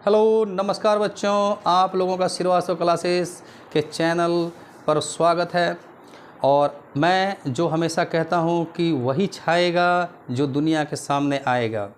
Hello नमस्कार बच्चों, आप लोगों का श्रीवास्तव क्लासेस के चैनल पर स्वागत है। और मैं जो हमेशा कहता हूं कि वही छाएगा जो दुनिया के सामने आएगा।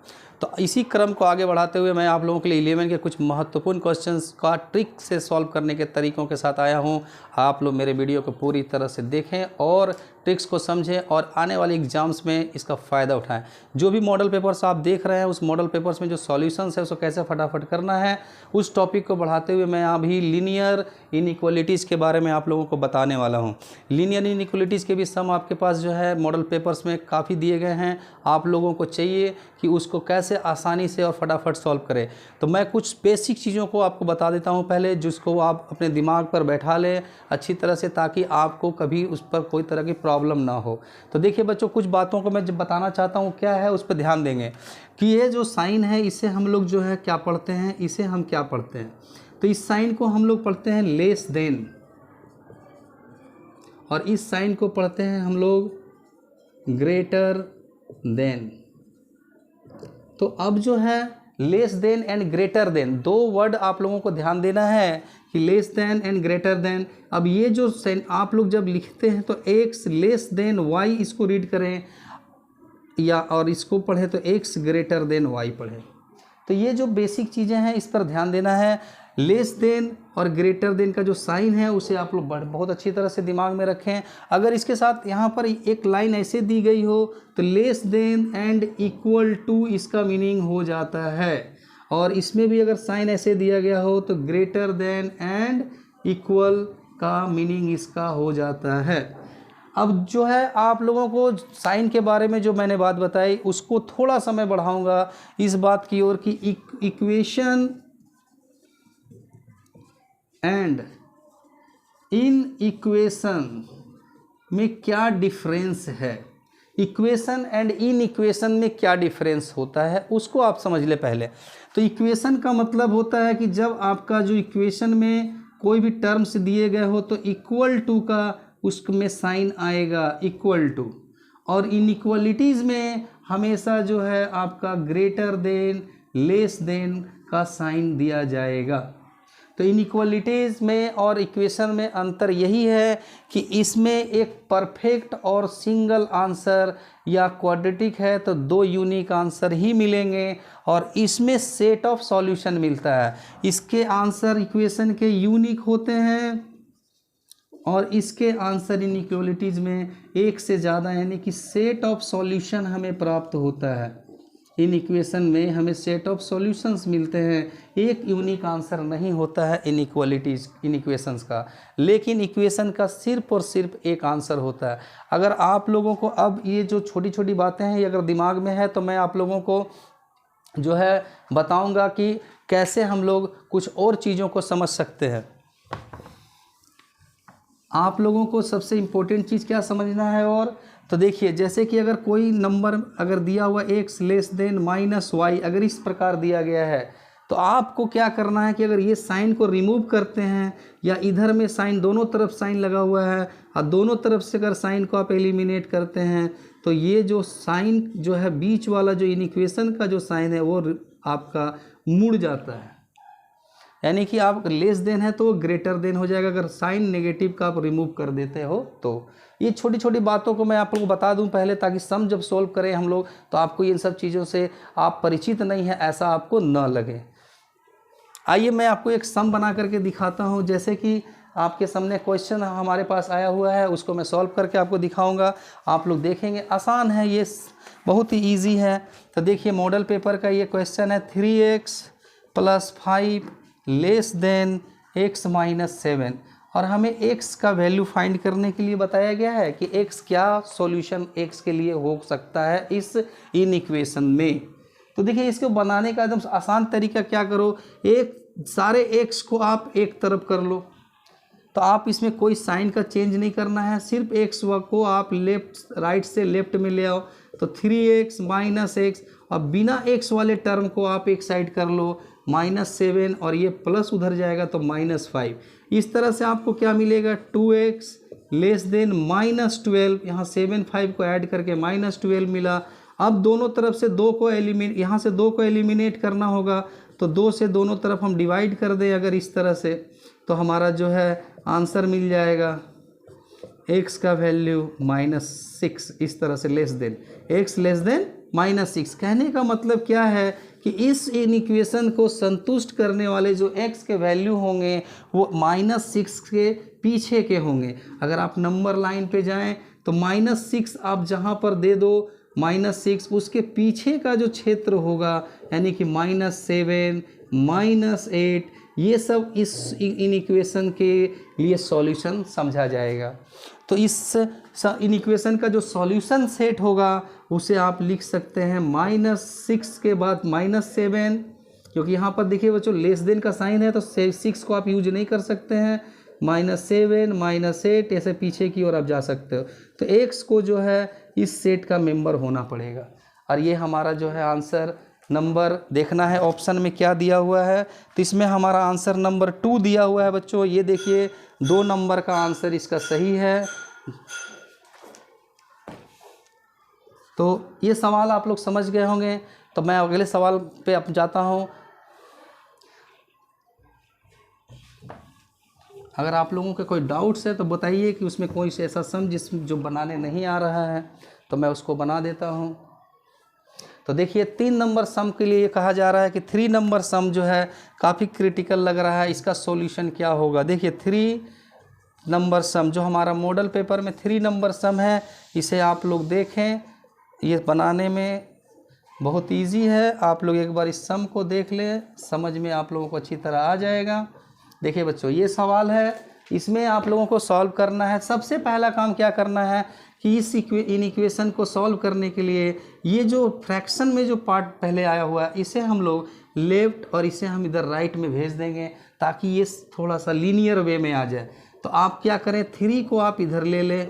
तो इसी क्रम को आगे बढ़ाते हुए मैं आप लोगों के लिए 11 के कुछ महत्वपूर्ण क्वेश्चंस का ट्रिक से सॉल्व करने के तरीकों के साथ आया हूं। आप लोग मेरे वीडियो को पूरी तरह से देखें और ट्रिक्स को समझें और आने वाले एग्जाम्स में इसका फ़ायदा उठाएं। जो भी मॉडल पेपर्स आप देख रहे हैं उस मॉडल पेपर्स में जो सॉल्यूशंस है उसको कैसे फटाफट करना है, उस टॉपिक को बढ़ाते हुए मैं अभी लीनियर इनइक्वालिटीज़ के बारे में आप लोगों को बताने वाला हूं। लीनियर इनइक्वालिटीज़ के भी सम आपके पास जो है मॉडल पेपर्स में काफ़ी दिए गए हैं। आप लोगों को चाहिए कि उसको कैसे आसानी से और फटाफट सॉल्व करें। तो मैं कुछ बेसिक चीज़ों को आपको बता देता हूं पहले, जिसको आप अपने दिमाग पर बैठा लें अच्छी तरह से, ताकि आपको कभी उस पर कोई तरह की प्रॉब्लम ना हो। तो देखिए बच्चों, कुछ बातों को मैं जब बताना चाहता हूं क्या है उस पर ध्यान देंगे कि ये जो साइन है इसे हम लोग जो है क्या पढ़ते हैं, इसे हम क्या पढ़ते हैं। तो इस साइन को हम लोग पढ़ते हैं लेस देन, और इस साइन को पढ़ते हैं हम लोग ग्रेटर देन। तो अब जो है less than and greater than, दो वर्ड आप लोगों को ध्यान देना है कि less than and greater than. अब ये जो आप लोग जब लिखते हैं तो एक्स लेस देन वाई इसको रीड करें, या और इसको पढ़ें तो एक्स ग्रेटर देन वाई पढ़ें। तो ये जो बेसिक चीज़ें हैं इस पर ध्यान देना है। लेस देन और ग्रेटर देन का जो साइन है उसे आप लोग बहुत अच्छी तरह से दिमाग में रखें। अगर इसके साथ यहाँ पर एक लाइन ऐसे दी गई हो तो less than and equal to इसका मीनिंग हो जाता है, और इसमें भी अगर साइन ऐसे दिया गया हो तो ग्रेटर देन एंड इक्वल का मीनिंग इसका हो जाता है। अब जो है आप लोगों को साइन के बारे में जो मैंने बात बताई उसको थोड़ा सा मैं बढ़ाऊंगा इस बात की ओर कि इक्वेशन एंड इन इक्वेशन में क्या डिफरेंस है। इक्वेशन एंड इन इक्वेशन में क्या डिफरेंस होता है उसको आप समझ ले पहले। तो इक्वेशन का मतलब होता है कि जब आपका जो इक्वेशन में कोई भी टर्म्स दिए गए हो तो इक्वल टू का उसमें साइन आएगा इक्वल टू, और इनइक्वालिटीज़ में हमेशा जो है आपका ग्रेटर देन लेस देन का साइन दिया जाएगा। तो इनइक्वालिटीज़ में और इक्वेशन में अंतर यही है कि इसमें एक परफेक्ट और सिंगल आंसर या क्वाड्रेटिक है तो दो यूनिक आंसर ही मिलेंगे, और इसमें सेट ऑफ सॉल्यूशन मिलता है। इसके आंसर इक्वेशन के यूनिक होते हैं और इसके आंसर इनइक्वालिटीज़ में एक से ज़्यादा, यानी कि सेट ऑफ सॉल्यूशन हमें प्राप्त होता है। इन इक्वेशन में हमें सेट ऑफ सॉल्यूशंस मिलते हैं, एक यूनिक आंसर नहीं होता है इन इक्वेशंस का, लेकिन इक्वेशन का सिर्फ और सिर्फ एक आंसर होता है। अगर आप लोगों को अब ये जो छोटी छोटी बातें हैं ये अगर दिमाग में है तो मैं आप लोगों को जो है बताऊंगा कि कैसे हम लोग कुछ और चीज़ों को समझ सकते हैं। आप लोगों को सबसे इम्पोर्टेंट चीज़ क्या समझना है, और तो देखिए जैसे कि अगर कोई नंबर अगर दिया हुआ x less than minus y, अगर इस प्रकार दिया गया है तो आपको क्या करना है कि अगर ये साइन को रिमूव करते हैं या इधर में साइन दोनों तरफ साइन लगा हुआ है और दोनों तरफ से अगर साइन को आप एलिमिनेट करते हैं तो ये जो साइन जो है बीच वाला जो इनइक्वेशन का जो साइन है वो आपका मुड़ जाता है, यानी कि आप लेस देन है तो वो ग्रेटर देन हो जाएगा अगर साइन नेगेटिव का आप रिमूव कर देते हो। तो ये छोटी छोटी बातों को मैं आप लोगों को बता दूं पहले, ताकि सम जब सोल्व करें हम लोग तो आपको इन सब चीज़ों से आप परिचित नहीं है ऐसा आपको न लगे। आइए मैं आपको एक सम बना करके दिखाता हूं। जैसे कि आपके सामने क्वेश्चन हमारे पास आया हुआ है, उसको मैं सॉल्व करके आपको दिखाऊंगा। आप लोग देखेंगे आसान है, ये बहुत ही ईजी है। तो देखिए मॉडल पेपर का ये क्वेश्चन है 3x + 5 लेस देन x - 7, और हमें x का वैल्यू फाइंड करने के लिए बताया गया है कि x क्या सॉल्यूशन x के लिए हो सकता है इस इन इक्वेशन में। तो देखिए इसको बनाने का एकदम आसान तरीका क्या करो, एक सारे x को आप एक तरफ कर लो, तो आप इसमें कोई साइन का चेंज नहीं करना है, सिर्फ x को आप राइट से लेफ्ट में ले आओ। तो 3x - x, और बिना x वाले टर्म को आप एक साइड कर लो -7, और ये प्लस उधर जाएगा तो -5। इस तरह से आपको क्या मिलेगा 2x लेस देन -12, यहाँ 7 5 को ऐड करके -12 मिला। अब दोनों तरफ से दो को यहाँ से दो को एलिमिनेट करना होगा तो 2 से दोनों तरफ हम डिवाइड कर दें अगर इस तरह से, तो हमारा जो है आंसर मिल जाएगा x का वैल्यू -6, इस तरह से less than x less than -6। कहने का मतलब क्या है कि इस इन इक्वेशन को संतुष्ट करने वाले जो x के वैल्यू होंगे वो -6 के पीछे के होंगे। अगर आप नंबर लाइन पे जाएं तो -6 आप जहां पर दे दो, -6 उसके पीछे का जो क्षेत्र होगा यानी कि -7, -8, ये सब इस इन इक्वेशन के लिए सॉल्यूशन समझा जाएगा। तो इस इन इक्वेशन का जो सॉल्यूशन सेट होगा उसे आप लिख सकते हैं -6 के बाद -7, क्योंकि यहाँ पर देखिए बच्चों लेस देन का साइन है तो 6 को आप यूज नहीं कर सकते हैं। -7, -8 ऐसे पीछे की ओर आप जा सकते हो। तो x को जो है इस सेट का मेंबर होना पड़ेगा। और ये हमारा जो है आंसर नंबर देखना है ऑप्शन में क्या दिया हुआ है। तो इसमें हमारा आंसर नंबर 2 दिया हुआ है बच्चों। ये देखिए 2 नंबर का आंसर इसका सही है। तो ये सवाल आप लोग समझ गए होंगे। तो मैं अगले सवाल पे अब जाता हूँ। अगर आप लोगों के कोई डाउट्स है तो बताइए कि उसमें कोई ऐसा सम जो बनाने नहीं आ रहा है तो मैं उसको बना देता हूँ। तो देखिए 3 नंबर सम के लिए कहा जा रहा है कि 3 नंबर सम जो है काफ़ी क्रिटिकल लग रहा है, इसका सॉल्यूशन क्या होगा। देखिए 3 नंबर सम जो हमारा मॉडल पेपर में 3 नंबर सम है, इसे आप लोग देखें, ये बनाने में बहुत इजी है। आप लोग एक बार इस सम को देख लें, समझ में आप लोगों को अच्छी तरह आ जाएगा। देखिए बच्चों ये सवाल है, इसमें आप लोगों को सॉल्व करना है। सबसे पहला काम क्या करना है कि इन इक्वेशन को सॉल्व करने के लिए ये जो फ्रैक्शन में जो पार्ट पहले आया हुआ है इसे हम लोग लेफ़्ट और इसे हम इधर राइट में भेज देंगे ताकि ये थोड़ा सा लीनियर वे में आ जाए। तो आप क्या करें, 3 को आप इधर ले लें,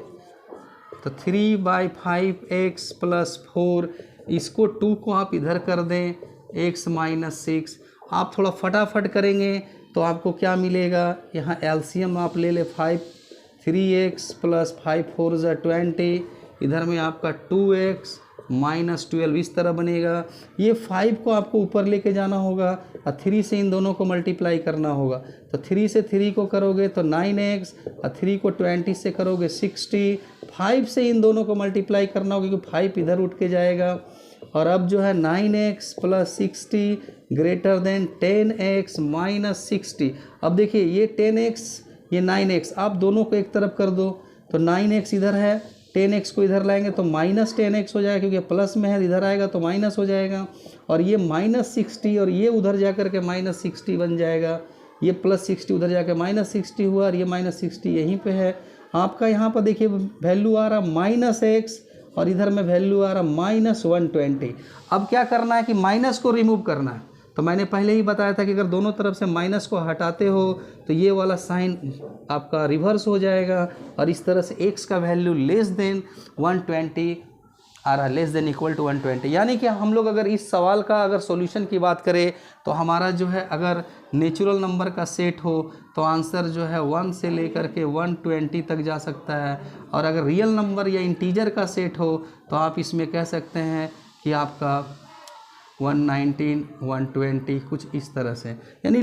तो 3/5x + 4, इसको 2 को आप इधर कर दें, x - 6। आप थोड़ा फटाफट करेंगे तो आपको क्या मिलेगा, यहाँ एलसीएम आप ले ले 3x + 5 4 = 20, इधर में आपका 2x - 12 इस तरह बनेगा। ये 5 को आपको ऊपर लेके जाना होगा और 3 से इन दोनों को मल्टीप्लाई करना होगा। तो 3 से 3 को करोगे तो 9x और 3 को 20 से करोगे 60। 5 से इन दोनों को मल्टीप्लाई करना होगा क्योंकि 5 इधर उठ के जाएगा। और अब जो है 9x + 60 > 10x - 60। अब देखिए ये 10x ये 9x, आप दोनों को एक तरफ कर दो तो 9x इधर है, 10x को इधर लाएंगे तो -10x हो जाएगा क्योंकि प्लस में है, इधर आएगा तो माइनस हो जाएगा। और ये -60 और ये उधर जा कर के -60 बन जाएगा। ये +60 उधर जाकर -60 हुआ और ये -60 यहीं पे है। आपका यहाँ पर देखिए वैल्यू आ रहा -x और इधर में वैल्यू आ रहा -120। अब क्या करना है कि माइनस को रिमूव करना है। तो मैंने पहले ही बताया था कि अगर दोनों तरफ से माइनस को हटाते हो तो ये वाला साइन आपका रिवर्स हो जाएगा और इस तरह से x का वैल्यू <120 आ रहा है, < 120। यानी कि हम लोग अगर इस सवाल का अगर सॉल्यूशन की बात करें तो हमारा जो है अगर नेचुरल नंबर का सेट हो तो आंसर जो है 1 से लेकर के 120 तक जा सकता है। और अगर रियल नंबर या इंटीजर का सेट हो तो आप इसमें कह सकते हैं कि आपका 119, 120 कुछ इस तरह से, यानी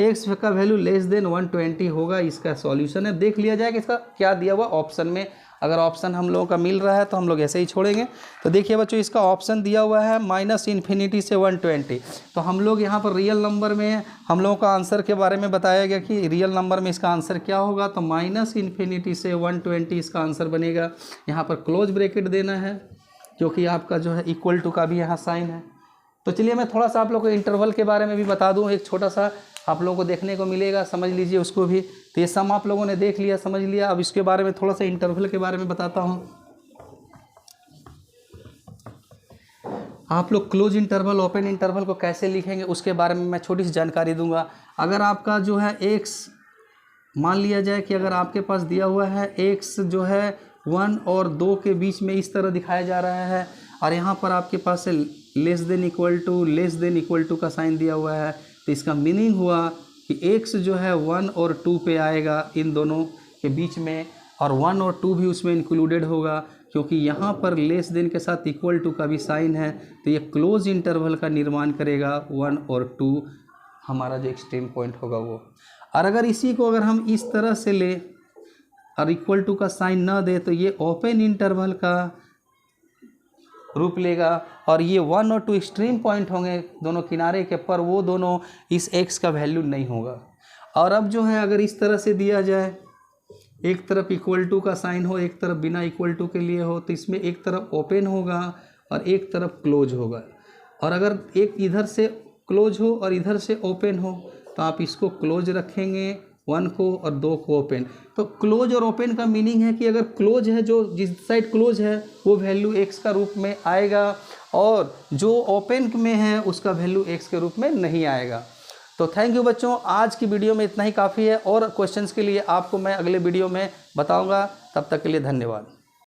x का वैल्यू <120 होगा। इसका सॉल्यूशन है, देख लिया जाए कि इसका क्या दिया हुआ ऑप्शन में। अगर ऑप्शन हम लोगों का मिल रहा है तो हम लोग ऐसे ही छोड़ेंगे। तो देखिए बच्चों इसका ऑप्शन दिया हुआ है -∞ से 120। तो हम लोग यहाँ पर रियल नंबर में हम लोगों का आंसर के बारे में बताया गया कि रियल नंबर में इसका आंसर क्या होगा। तो -∞ से 120 इसका आंसर बनेगा। यहाँ पर क्लोज ब्रैकेट देना है क्योंकि आपका जो है इक्वल टू का भी यहाँ साइन है। तो चलिए मैं थोड़ा सा आप लोगों को इंटरवल के बारे में भी बता दूं। एक छोटा सा आप लोगों को देखने को मिलेगा, समझ लीजिए उसको भी। तो ये सम आप लोगों ने देख लिया, समझ लिया। अब इसके बारे में थोड़ा सा इंटरवल के बारे में बताता हूं। आप लोग क्लोज इंटरवल ओपन इंटरवल को कैसे लिखेंगे उसके बारे में मैं छोटी सी जानकारी दूंगा। अगर आपका जो है x मान लिया जाए कि अगर आपके पास दिया हुआ है x जो है 1 और 2 के बीच में इस तरह दिखाया जा रहा है और यहाँ पर आपके पास है <= का साइन दिया हुआ है। तो इसका मीनिंग हुआ कि x जो है 1 और 2 पे आएगा इन दोनों के बीच में, और 1 और 2 भी उसमें इंक्लूडेड होगा क्योंकि यहाँ पर लेस देन के साथ इक्वल टू का भी साइन है, तो ये क्लोज इंटरवल का निर्माण करेगा 1 और 2, हमारा जो एक्सट्रीम पॉइंट होगा वो। और अगर इसी को अगर हम इस तरह से ले और इक्वल टू का साइन ना दे तो ये ओपन इंटरवल का रूप लेगा, और ये 1 और 2 एक्सट्रीम पॉइंट होंगे दोनों किनारे के, पर वो दोनों इस x का वैल्यू नहीं होगा। और अब जो है अगर इस तरह से दिया जाए, एक तरफ इक्वल टू का साइन हो, एक तरफ बिना इक्वल टू के लिए हो, तो इसमें एक तरफ ओपन होगा और एक तरफ क्लोज होगा। और अगर एक इधर से क्लोज हो और इधर से ओपन हो तो आप इसको क्लोज रखेंगे 1 को और 2 को ओपन। तो क्लोज और ओपन का मीनिंग है कि अगर क्लोज है, जो जिस साइड क्लोज है वो वैल्यू x का रूप में आएगा, और जो ओपन में है उसका वैल्यू x के रूप में नहीं आएगा। तो थैंक यू बच्चों, आज की वीडियो में इतना ही काफ़ी है, और क्वेश्चंस के लिए आपको मैं अगले वीडियो में बताऊंगा। तब तक के लिए धन्यवाद।